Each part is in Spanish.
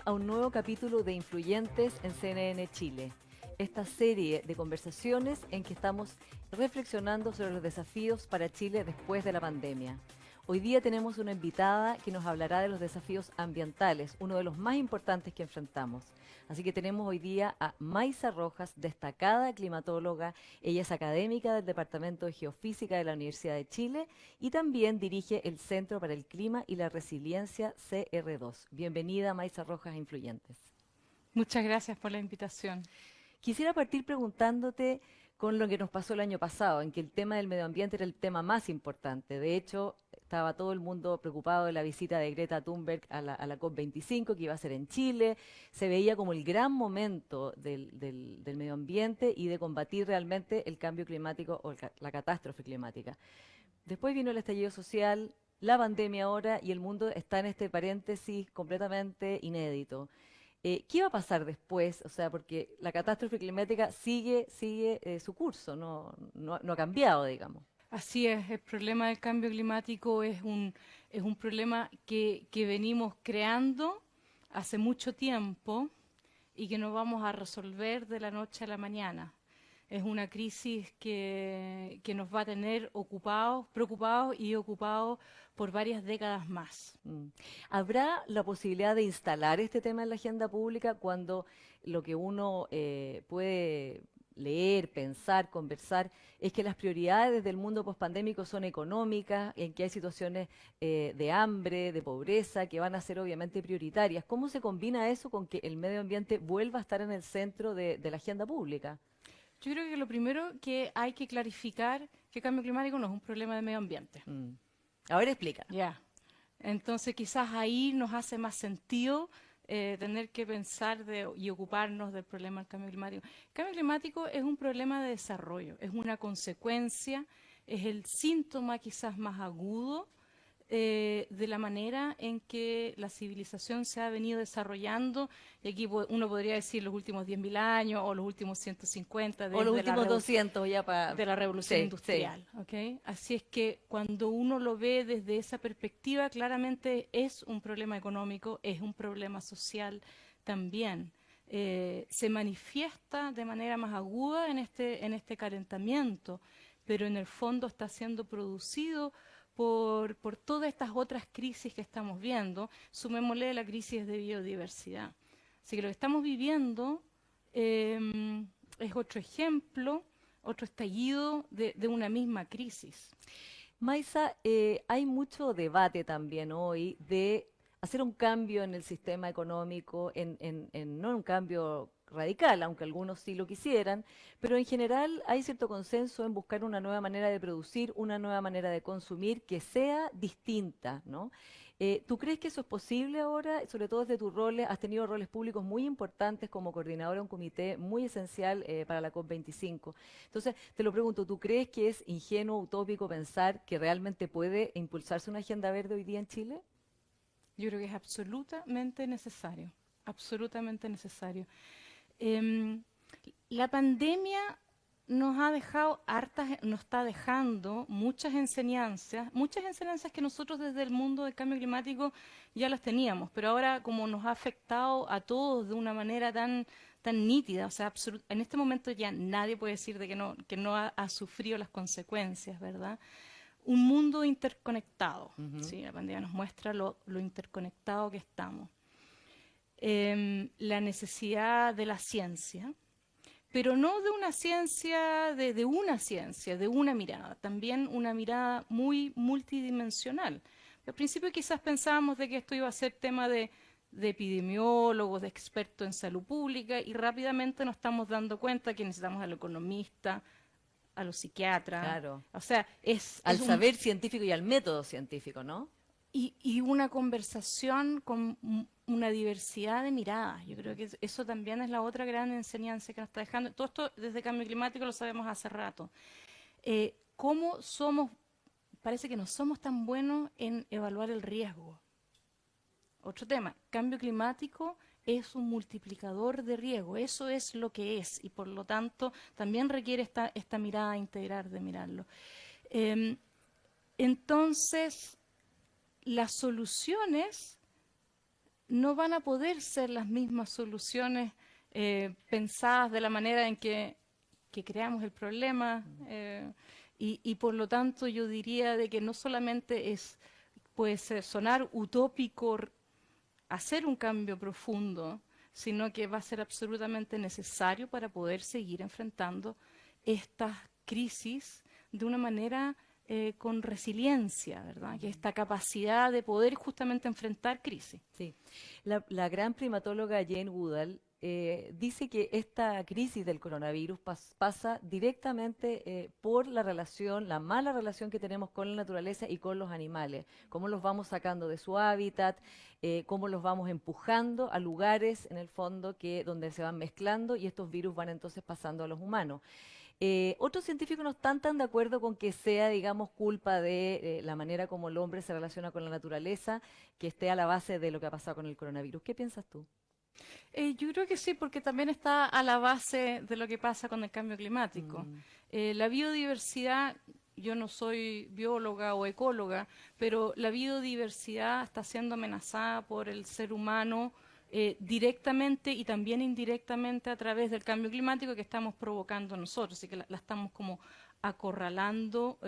a un nuevo capítulo de Influyentes en CNN Chile. Esta serie de conversaciones en que estamos reflexionando sobre los desafíos para Chile después de la pandemia. Hoy día tenemos una invitada que nos hablará de los desafíos ambientales, uno de los más importantes que enfrentamos. Así que tenemos hoy día a Maysa Rojas, destacada climatóloga. Ella es académica del Departamento de Geofísica de la Universidad de Chile y también dirige el Centro para el Clima y la Resiliencia CR2. Bienvenida, Maysa Rojas, a Influyentes. Muchas gracias por la invitación. Quisiera partir preguntándote con lo que nos pasó el año pasado, en que el tema del medio ambiente era el tema más importante. De hecho, estaba todo el mundo preocupado de la visita de Greta Thunberg a la COP25, que iba a ser en Chile. Se veía como el gran momento del medio ambiente y de combatir realmente el cambio climático o la catástrofe climática. Después vino el estallido social, la pandemia ahora y el mundo está en este paréntesis completamente inédito. ¿Qué va a pasar después? O sea, porque la catástrofe climática sigue su curso, no ha cambiado, digamos. Así es, el problema del cambio climático es un problema que venimos creando hace mucho tiempo y que no vamos a resolver de la noche a la mañana. Es una crisis que nos va a tener ocupados, preocupados y ocupados por varias décadas más. ¿Habrá la posibilidad de instalar este tema en la agenda pública cuando lo que uno puede leer, pensar, conversar, es que las prioridades del mundo pospandémico son económicas, en que hay situaciones de hambre, de pobreza, que van a ser obviamente prioritarias? ¿Cómo se combina eso con que el medio ambiente vuelva a estar en el centro de la agenda pública? Yo creo que lo primero que hay que clarificar que el cambio climático no es un problema de medio ambiente. Mm. A ver, explícanos. Ya. Entonces quizás ahí nos hace más sentido tener que pensar y ocuparnos del problema del cambio climático. El cambio climático es un problema de desarrollo, es una consecuencia, es el síntoma quizás más agudo de la manera en que la civilización se ha venido desarrollando. Y aquí uno podría decir los últimos 10.000 años o los últimos 150 O los desde últimos 200 ya para... de la revolución Sí, sí. industrial, ¿ok? Así es que cuando uno lo ve desde esa perspectiva, claramente es un problema económico, es un problema social también. Se manifiesta de manera más aguda en este calentamiento, pero en el fondo está siendo producido por todas estas otras crisis que estamos viendo. Sumémosle la crisis de biodiversidad. Así que lo que estamos viviendo es otro ejemplo, otro estallido de una misma crisis. Maisa, hay mucho debate también hoy de hacer un cambio en el sistema económico, no un cambio radical, aunque algunos sí lo quisieran, pero en general hay cierto consenso en buscar una nueva manera de producir, una nueva manera de consumir que sea distinta, ¿no? ¿Tú crees que eso es posible ahora? Sobre todo desde tus roles, has tenido roles públicos muy importantes como coordinadora de un comité muy esencial para la COP25. Entonces, te lo pregunto, ¿tú crees que es ingenuo, utópico pensar que realmente puede impulsarse una agenda verde hoy día en Chile? Yo creo que es absolutamente necesario, absolutamente necesario. Em, la pandemia nos ha dejado hartas, nos está dejando muchas enseñanzas que nosotros desde el mundo del cambio climático ya las teníamos, pero ahora como nos ha afectado a todos de una manera tan nítida, o sea, en este momento ya nadie puede decir de que no ha sufrido las consecuencias, ¿verdad? Un mundo interconectado, Ujú. ¿sí? La pandemia nos muestra lo interconectado que estamos. La necesidad de la ciencia, pero no de una ciencia, de una mirada, también una mirada muy multidimensional. Al principio quizás pensábamos de que esto iba a ser tema de epidemiólogos, de expertos en salud pública, y rápidamente nos estamos dando cuenta que necesitamos al economista, a los psiquiatras. Claro. O sea, Al saber científico y al método científico, ¿no? y una conversación con una diversidad de miradas. Yo creo que eso también es la otra gran enseñanza que nos está dejando. Todo esto desde cambio climático lo sabemos hace rato. ¿Cómo somos? Parece que no somos tan buenos en evaluar el riesgo. Otro tema, cambio climático es un multiplicador de riesgo, eso es lo que es y por lo tanto también requiere esta mirada integral de mirarlo. Eh, entonces, las soluciones no van a poder ser las mismas soluciones pensadas de la manera en que creamos el problema. Y por lo tanto yo diría de que no solamente puede sonar utópico hacer un cambio profundo, sino que va a ser absolutamente necesario para poder seguir enfrentando estas crisis de una manera con resiliencia, ¿verdad? Que esta capacidad de poder justamente enfrentar crisis. Sí. La gran primatóloga Jane Goodall dice que esta crisis del coronavirus pasa directamente por la relación, la mala relación que tenemos con la naturaleza y con los animales, cómo los vamos sacando de su hábitat, cómo los vamos empujando a lugares, en el fondo, donde se van mezclando y estos virus van entonces pasando a los humanos. Otros científicos no están tan de acuerdo con que sea, digamos, culpa de la manera como el hombre se relaciona con la naturaleza, que esté a la base de lo que ha pasado con el coronavirus. ¿Qué piensas tú? Yo creo que sí, porque también está a la base de lo que pasa con el cambio climático. La biodiversidad, yo no soy bióloga o ecóloga, pero la biodiversidad está siendo amenazada por el ser humano directamente y también indirectamente a través del cambio climático que estamos provocando nosotros, así que la estamos como acorralando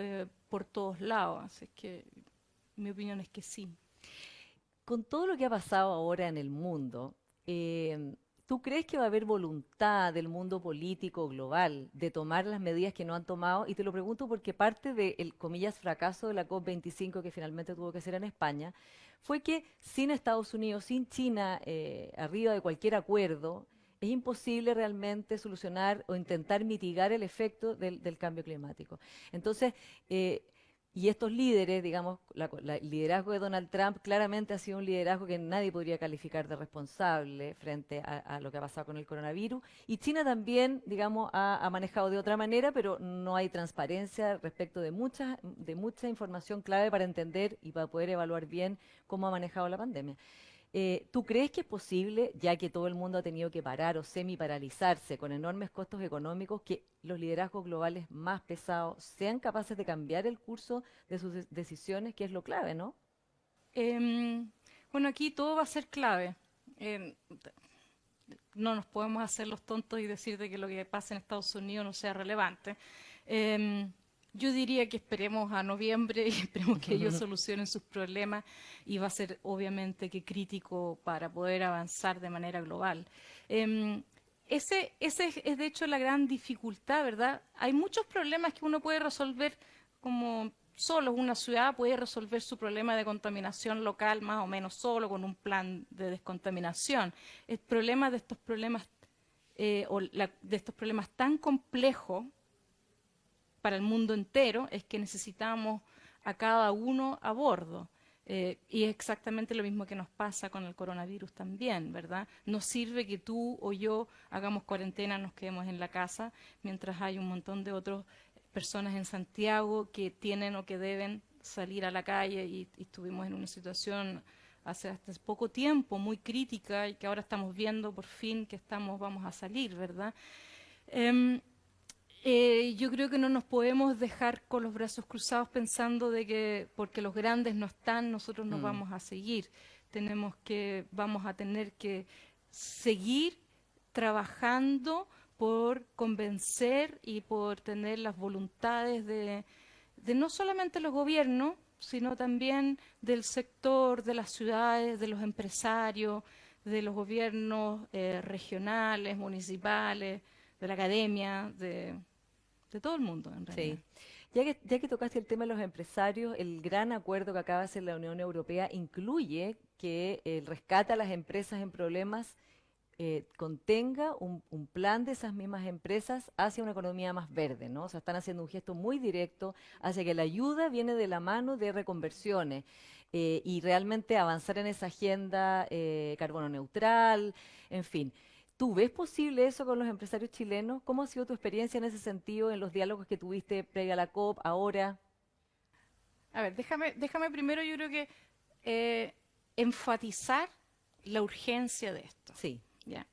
por todos lados. Así que mi opinión es que sí. Con todo lo que ha pasado ahora en el mundo, ¿tú crees que va a haber voluntad del mundo político global de tomar las medidas que no han tomado? Y te lo pregunto porque parte del, comillas, fracaso de la COP25 que finalmente tuvo que ser en España fue que sin Estados Unidos, sin China, arriba de cualquier acuerdo, es imposible realmente solucionar o intentar mitigar el efecto del cambio climático. Entonces, y estos líderes, digamos, el liderazgo de Donald Trump claramente ha sido un liderazgo que nadie podría calificar de responsable frente a lo que ha pasado con el coronavirus. Y China también, digamos, ha manejado de otra manera, pero no hay transparencia respecto de mucha información clave para entender y para poder evaluar bien cómo ha manejado la pandemia. ¿Tú crees que es posible, ya que todo el mundo ha tenido que parar o semi-paralizarse con enormes costos económicos, que los liderazgos globales más pesados sean capaces de cambiar el curso de sus decisiones, que es lo clave, ¿no? Bueno, aquí todo va a ser clave. No nos podemos hacer los tontos y decir de que lo que pasa en Estados Unidos no sea relevante. Yo diría que esperemos a noviembre y esperemos que ellos solucionen sus problemas y va a ser obviamente que crítico para poder avanzar de manera global. Ese es de hecho la gran dificultad, ¿verdad? Hay muchos problemas que uno puede resolver como solo. Una ciudad puede resolver su problema de contaminación local más o menos solo con un plan de descontaminación. El problema de estos problemas de estos problemas tan complejos para el mundo entero es que necesitamos a cada uno a bordo. Y es exactamente lo mismo que nos pasa con el coronavirus también, ¿verdad? No sirve que tú o yo hagamos cuarentena, nos quedemos en la casa, mientras hay un montón de otras personas en Santiago que tienen o que deben salir a la calle y estuvimos en una situación hace poco tiempo muy crítica y que ahora estamos viendo por fin que vamos a salir, ¿verdad? Yo creo que no nos podemos dejar con los brazos cruzados pensando de que porque los grandes no están, nosotros nos vamos a seguir. Vamos a tener que seguir trabajando por convencer y por tener las voluntades de no solamente los gobiernos, sino también del sector, de las ciudades, de los empresarios, de los gobiernos regionales, municipales, de la academia, de todo el mundo, en realidad. Sí. Ya que tocaste el tema de los empresarios, el gran acuerdo que acaba de hacer la Unión Europea incluye que el rescate a las empresas en problemas contenga un plan de esas mismas empresas hacia una economía más verde, ¿no? O sea, están haciendo un gesto muy directo hacia que la ayuda viene de la mano de reconversiones y realmente avanzar en esa agenda carbono neutral, en fin. ¿Tú ves posible eso con los empresarios chilenos? ¿Cómo ha sido tu experiencia en ese sentido, en los diálogos que tuviste previa a la COP, ahora? A ver, déjame primero, yo creo que enfatizar la urgencia de esto. Sí. ¿Ya?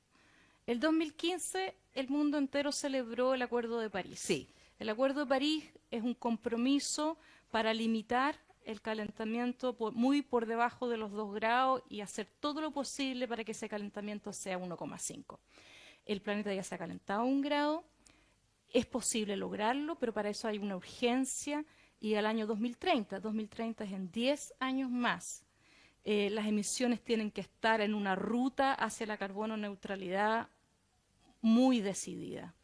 El 2015 el mundo entero celebró el Acuerdo de París. Sí. El Acuerdo de París es un compromiso para limitar el calentamiento muy por debajo de los 2 grados y hacer todo lo posible para que ese calentamiento sea 1,5. El planeta ya se ha calentado 1 grado, es posible lograrlo, pero para eso hay una urgencia y al año 2030, 2030 es en 10 años más. Las emisiones tienen que estar en una ruta hacia la carbono neutralidad muy decidida.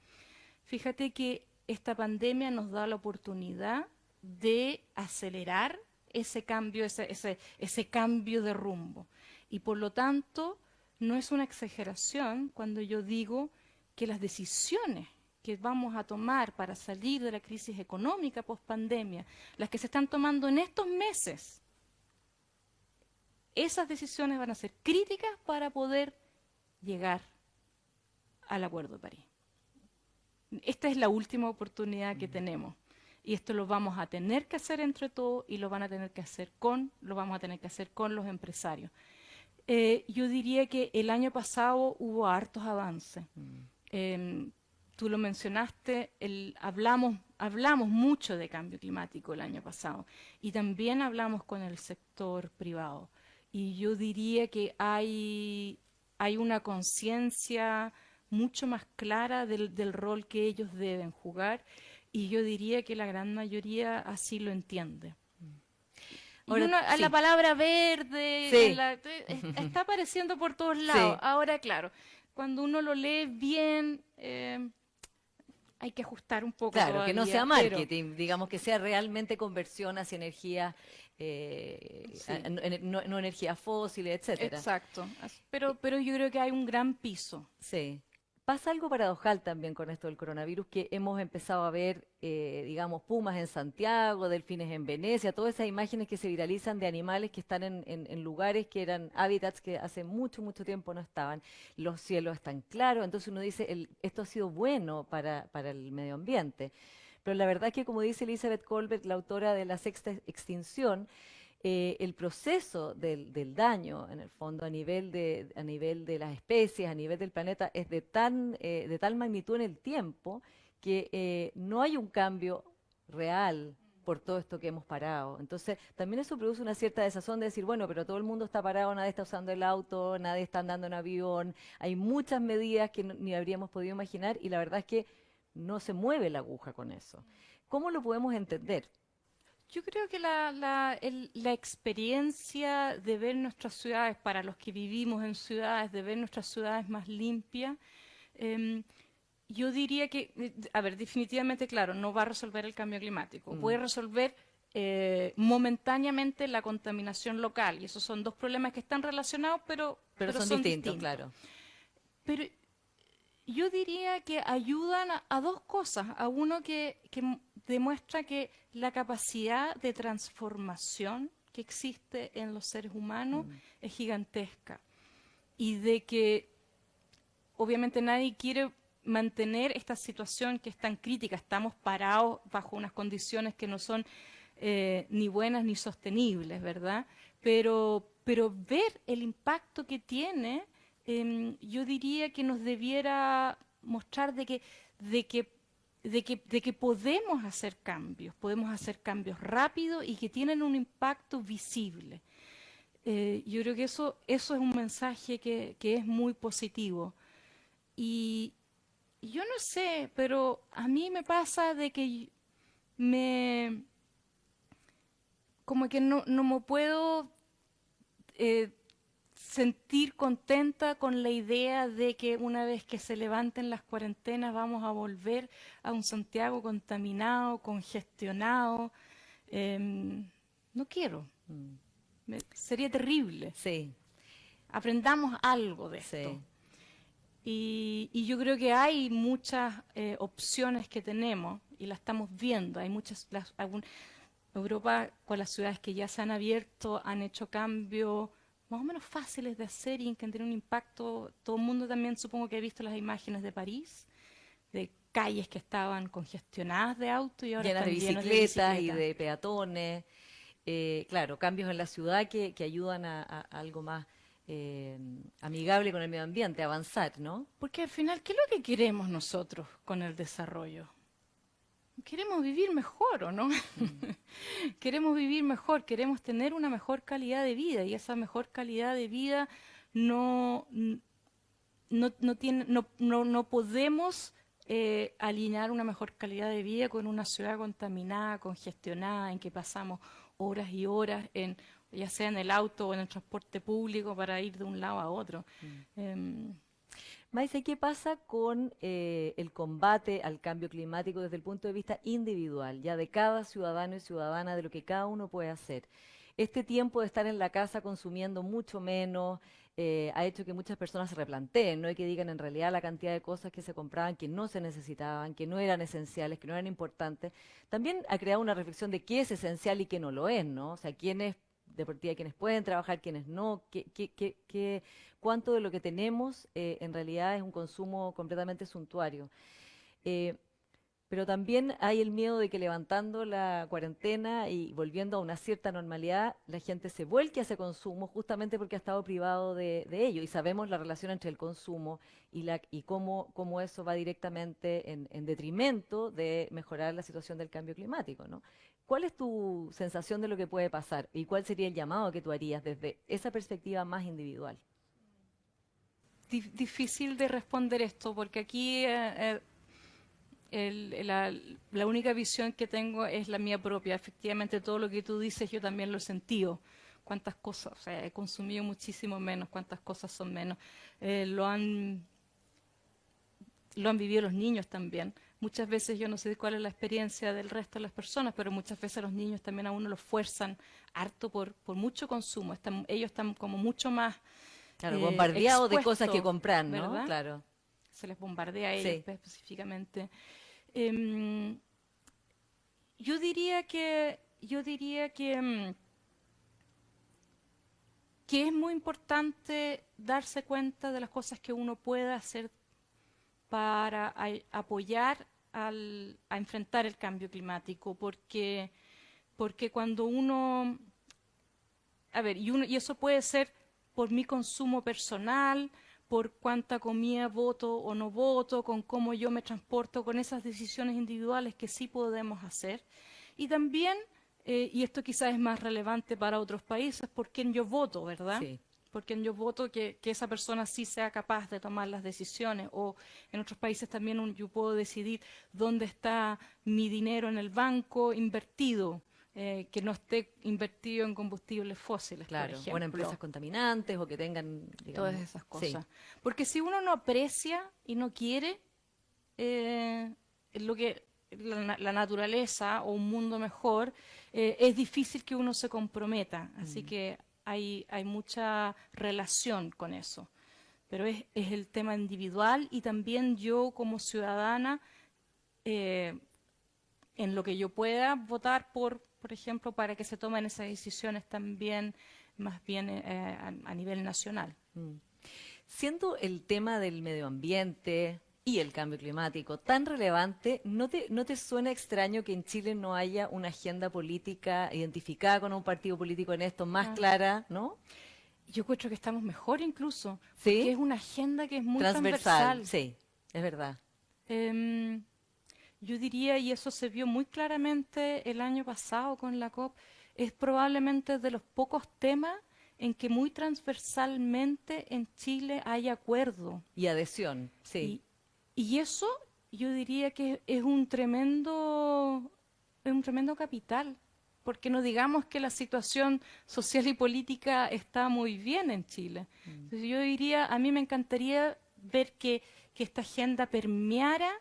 Fíjate que esta pandemia nos da la oportunidad de acelerar ese cambio, ese cambio de rumbo. Y por lo tanto, no es una exageración cuando yo digo que las decisiones que vamos a tomar para salir de la crisis económica post-pandemia, las que se están tomando en estos meses, esas decisiones van a ser críticas para poder llegar al Acuerdo de París. Esta es la última oportunidad que tenemos. Y esto lo vamos a tener que hacer entre todos y lo vamos a tener que hacer con los empresarios. Yo diría que el año pasado hubo hartos avances. Tú lo mencionaste, hablamos mucho de cambio climático el año pasado y también hablamos con el sector privado. Y yo diría que hay una conciencia mucho más clara del rol que ellos deben jugar y yo diría que la gran mayoría así lo entiende. Ahora, sí. La palabra verde sí. Está apareciendo por todos lados. Sí. Ahora, claro, cuando uno lo lee bien, hay que ajustar un poco. Claro, todavía, que no sea marketing, digamos que sea realmente conversión hacia energía, sí. no energías fósiles, etcétera. Exacto, pero yo creo que hay un gran piso. Sí. Pasa algo paradojal también con esto del coronavirus, que hemos empezado a ver, digamos, pumas en Santiago, delfines en Venecia, todas esas imágenes que se viralizan de animales que están en lugares que eran hábitats que hace mucho, mucho tiempo no estaban. Los cielos están claros, entonces uno dice, esto ha sido bueno para el medio ambiente. Pero la verdad es que, como dice Elizabeth Kolbert, la autora de La Sexta Extinción, el proceso del daño, en el fondo, a nivel de las especies, a nivel del planeta, es de tal magnitud en el tiempo que no hay un cambio real por todo esto que hemos parado. Entonces, también eso produce una cierta desazón de decir, bueno, pero todo el mundo está parado, nadie está usando el auto, nadie está andando en avión, hay muchas medidas que ni habríamos podido imaginar y la verdad es que no se mueve la aguja con eso. ¿Cómo lo podemos entender? Yo creo que la experiencia de ver nuestras ciudades, para los que vivimos en ciudades, de ver nuestras ciudades más limpias, yo diría que, a ver, definitivamente, claro, no va a resolver el cambio climático, puede resolver momentáneamente la contaminación local, y esos son dos problemas que están relacionados, pero son distintos. Claro. Pero yo diría que ayudan a dos cosas, a uno que demuestra que la capacidad de transformación que existe en los seres humanos es gigantesca y de que obviamente nadie quiere mantener esta situación que es tan crítica, estamos parados bajo unas condiciones que no son ni buenas ni sostenibles, ¿verdad? Pero ver el impacto que tiene, yo diría que nos debiera mostrar de que podemos hacer cambios rápidos y que tienen un impacto visible. Yo creo que eso es un mensaje que es muy positivo. Y yo no sé, pero a mí me pasa de que como que no me puedo sentir contenta con la idea de que una vez que se levanten las cuarentenas vamos a volver a un Santiago contaminado, congestionado. No quiero. Sería terrible. Sí. Aprendamos algo de esto. Sí. Y yo creo que hay muchas opciones que tenemos y las estamos viendo. Hay muchas. Europa, con las ciudades que ya se han abierto, han hecho cambios más o menos fáciles de hacer y que han tenido un impacto. Todo el mundo también supongo que ha visto las imágenes de París, de calles que estaban congestionadas de autos y ahora llenas están de bicicletas y de peatones. Claro, cambios en la ciudad que ayudan a algo más amigable con el medio ambiente, avanzar, ¿no? Porque al final, ¿qué es lo que queremos nosotros con el desarrollo? queremos vivir mejor, ¿o no? Queremos vivir mejor, queremos tener una mejor calidad de vida y esa mejor calidad de vida no, no podemos alinear una mejor calidad de vida con una ciudad contaminada, congestionada, en que pasamos horas y horas ya sea en el auto o en el transporte público para ir de un lado a otro. Em, Maisa, ¿qué pasa con el combate al cambio climático desde el punto de vista individual, ya de cada ciudadano y ciudadana, de lo que cada uno puede hacer? Este tiempo de estar en la casa consumiendo mucho menos ha hecho que muchas personas se replanteen, ¿no? Y que digan en realidad la cantidad de cosas que se compraban que no se necesitaban, que no eran esenciales, que no eran importantes. También ha creado una reflexión de qué es esencial y qué no lo es, ¿no? O sea, quiénes de partida, quienes pueden trabajar, quienes no, cuánto de lo que tenemos en realidad es un consumo completamente suntuario. Eh, pero también hay el miedo de que levantando la cuarentena y volviendo a una cierta normalidad, la gente se vuelque a ese consumo justamente porque ha estado privado de ello. Y sabemos la relación entre el consumo y cómo eso va directamente en detrimento de mejorar la situación del cambio climático, ¿no? ¿Cuál es tu sensación de lo que puede pasar y cuál sería el llamado que tú harías desde esa perspectiva más individual? Difícil de responder esto porque aquí la única visión que tengo es la mía propia. Efectivamente, todo lo que tú dices yo también lo he sentido. Cuántas cosas, o sea, he consumido muchísimo menos, cuántas cosas son menos. Eh, lo han, lo han vivido los niños también. Muchas veces yo no sé cuál es la experiencia del resto de las personas, pero muchas veces los niños también a uno los fuerzan harto por mucho consumo. Ellos están como mucho más Claro, bombardeado de cosas que expuestos, comprar, ¿no? ¿verdad? Claro, Se les bombardea a ellos sí. específicamente. Em, yo diría que que es muy importante darse cuenta de las cosas que uno puede hacer para apoyar a enfrentar el cambio climático, porque cuando uno, a ver, y eso puede ser por mi consumo personal, por cuánta comida voto o no voto, con cómo yo me transporto, con esas decisiones individuales que sí podemos hacer. Y también, y esto quizás es más relevante para otros países, por quién yo voto, ¿verdad? Sí. Por quién yo voto, que esa persona sí sea capaz de tomar las decisiones. O en otros países también yo puedo decidir dónde está mi dinero en el banco invertido, que no esté invertido en combustibles fósiles, por Claro, o en empresas ejemplo. contaminantes o que tengan, Todas digamos, esas sí, cosas. Porque si uno no aprecia y no quiere eh, lo que la naturaleza o un mundo mejor, es difícil que uno se comprometa. Así mm, que hay mucha relación con eso. Pero es el tema individual y también yo como ciudadana, eh, en lo que yo pueda votar por ejemplo, para que se tomen esas decisiones también, más bien a nivel nacional. mm. Siendo el tema del medio ambiente y el cambio climático tan relevante, ¿no te suena extraño que en Chile no haya una agenda política identificada con un partido político en esto más Ah, clara, ¿no? yo encuentro que estamos mejor incluso, porque ¿Sí? es una agenda que es muy Transversal, transversal. sí, es verdad. Em, yo diría, y eso se vio muy claramente el año pasado con la COP, es probablemente de los pocos temas en que muy transversalmente en Chile hay acuerdo. Y adhesión, sí. Y, y eso yo diría que es un tremendo capital, porque no digamos que la situación social y política está muy bien en Chile. Mm. Entonces yo diría, a mí me encantaría ver que esta agenda permeara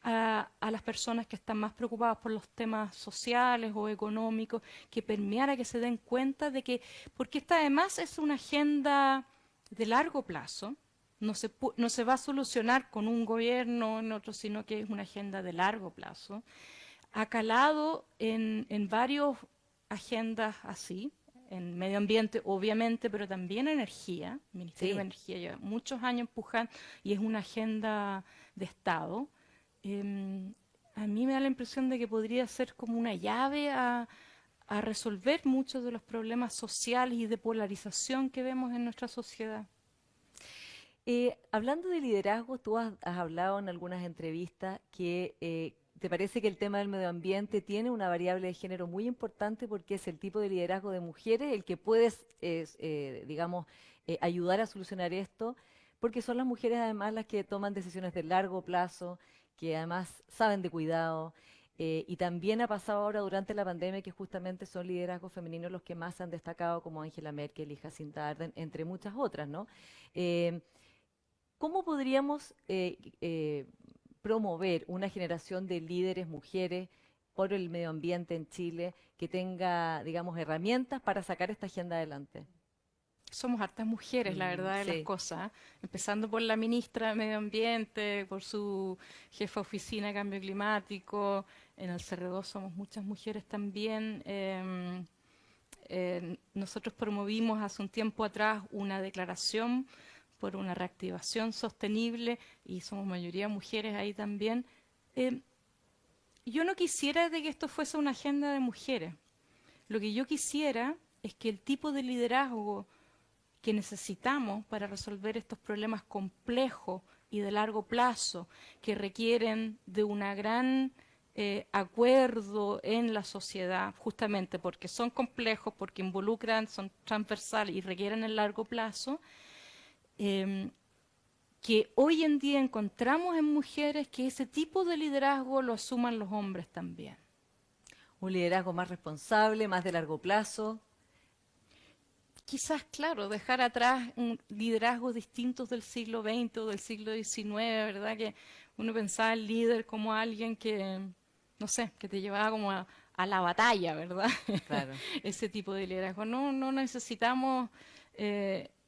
a las personas que están más preocupadas por los temas sociales o económicos, que permeara, que se den cuenta de que, porque esta además es una agenda de largo plazo, no se va a solucionar con un gobierno en otro, sino que es una agenda de largo plazo. Ha calado en varias agendas así, en medio ambiente obviamente, pero también energía. El Ministerio de Sí. Energía lleva muchos años empujando y es una agenda de Estado. A mí me da la impresión de que podría ser como una llave a resolver muchos de los problemas sociales y de polarización que vemos en nuestra sociedad. Hablando de liderazgo, tú has hablado en algunas entrevistas que ¿te parece que el tema del medio ambiente tiene una variable de género muy importante porque es el tipo de liderazgo de mujeres el que puedes, digamos, ayudar a solucionar esto? Porque son las mujeres además las que toman decisiones de largo plazo, que además saben de cuidado. Y también ha pasado ahora durante la pandemia que justamente son liderazgos femeninos los que más se han destacado, como Angela Merkel y Jacinta Ardern, entre muchas otras, ¿no? Eh, ¿Cómo podríamos promover una generación de líderes mujeres por el medio ambiente en Chile que tenga, digamos, herramientas para sacar esta agenda adelante? Somos hartas mujeres, la verdad de las Sí, cosas, empezando por la ministra de Medio Ambiente, por su jefa de oficina de Cambio Climático, en el CR2 somos muchas mujeres también. Nosotros promovimos hace un tiempo atrás una declaración por una reactivación sostenible y somos mayoría mujeres ahí también. Eh, yo no quisiera de que esto fuese una agenda de mujeres. Lo que yo quisiera es que el tipo de liderazgo que necesitamos para resolver estos problemas complejos y de largo plazo que requieren de una gran acuerdo en la sociedad, justamente porque son complejos, porque involucran, son transversales y requieren el largo plazo, que hoy en día encontramos en mujeres que ese tipo de liderazgo lo asuman los hombres también. un liderazgo más responsable, más de largo plazo. Quizás, claro, dejar atrás liderazgos distintos del siglo XX o del siglo XIX, ¿verdad? Que uno pensaba el líder como alguien que, no sé, que te llevaba como a la batalla, ¿verdad? Claro. Ese tipo de liderazgo. No, no necesitamos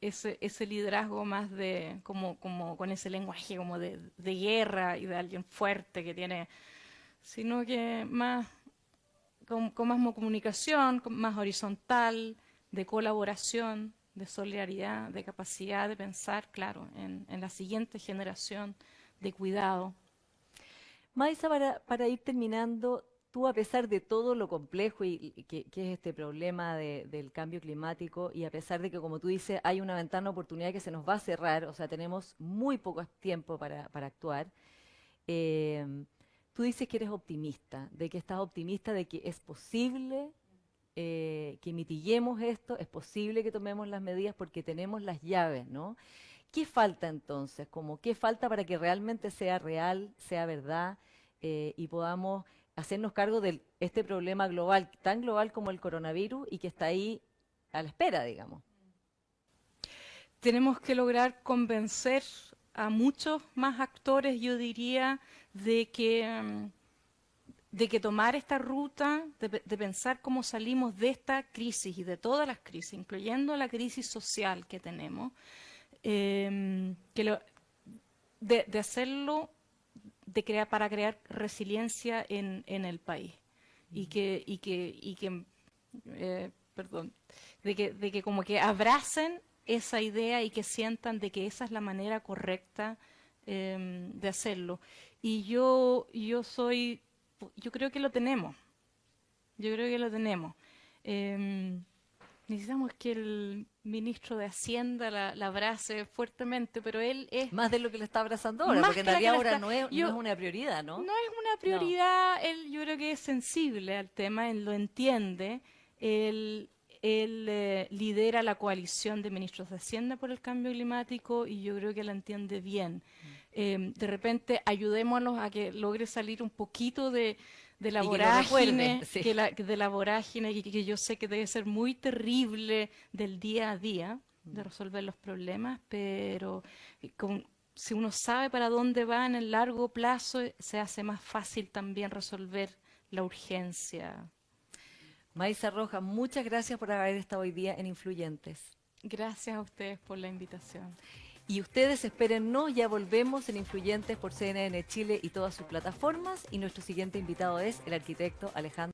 ese liderazgo más de, como con ese lenguaje como de guerra y de alguien fuerte que tiene, sino que más, con más comunicación, más horizontal, de colaboración, de solidaridad, de capacidad de pensar, claro, en la siguiente generación, de cuidado. Maisa, para ir terminando, tú a pesar de todo lo complejo y que es este problema del cambio climático y a pesar de que, como tú dices, hay una ventana de oportunidad que se nos va a cerrar, o sea, tenemos muy poco tiempo para actuar, tú dices que eres optimista, de que estás optimista de que es posible que mitiguemos esto, es posible que tomemos las medidas porque tenemos las llaves, ¿no? ¿Qué falta entonces? Como, ¿qué falta para que realmente sea real, sea verdad y podamos hacernos cargo de este problema global, tan global como el coronavirus y que está ahí a la espera, digamos? Tenemos que lograr convencer a muchos más actores, yo diría, de que tomar esta ruta, de pensar cómo salimos de esta crisis y de todas las crisis, incluyendo la crisis social que tenemos, de hacerlo para crear resiliencia en el país perdón, de que como que abracen esa idea y que sientan de que esa es la manera correcta de hacerlo. Y yo creo que lo tenemos. Yo creo que lo tenemos. Necesitamos que el ministro de Hacienda la abrace fuertemente, pero él es Más de lo que le está abrazando ahora, más porque en que la que realidad la ahora está. no es una prioridad, ¿no? No es una No. prioridad, él yo creo que es sensible al tema, él lo entiende, él lidera la coalición de ministros de Hacienda por el cambio climático y yo creo que la entiende bien. De repente ayudémoslos a que logre salir un poquito de la Y que lo recuerde, vorágine, sí. de la vorágine que yo sé que debe ser muy terrible del día a día, de resolver los problemas, pero si uno sabe para dónde va en el largo plazo, se hace más fácil también resolver la urgencia. Maisa Rojas, muchas gracias por haber estado hoy día en Influyentes. Gracias a ustedes por la invitación. Y ustedes espérennos, ya volvemos en Influyentes por CNN Chile y todas sus plataformas. Y nuestro siguiente invitado es el arquitecto Alejandro.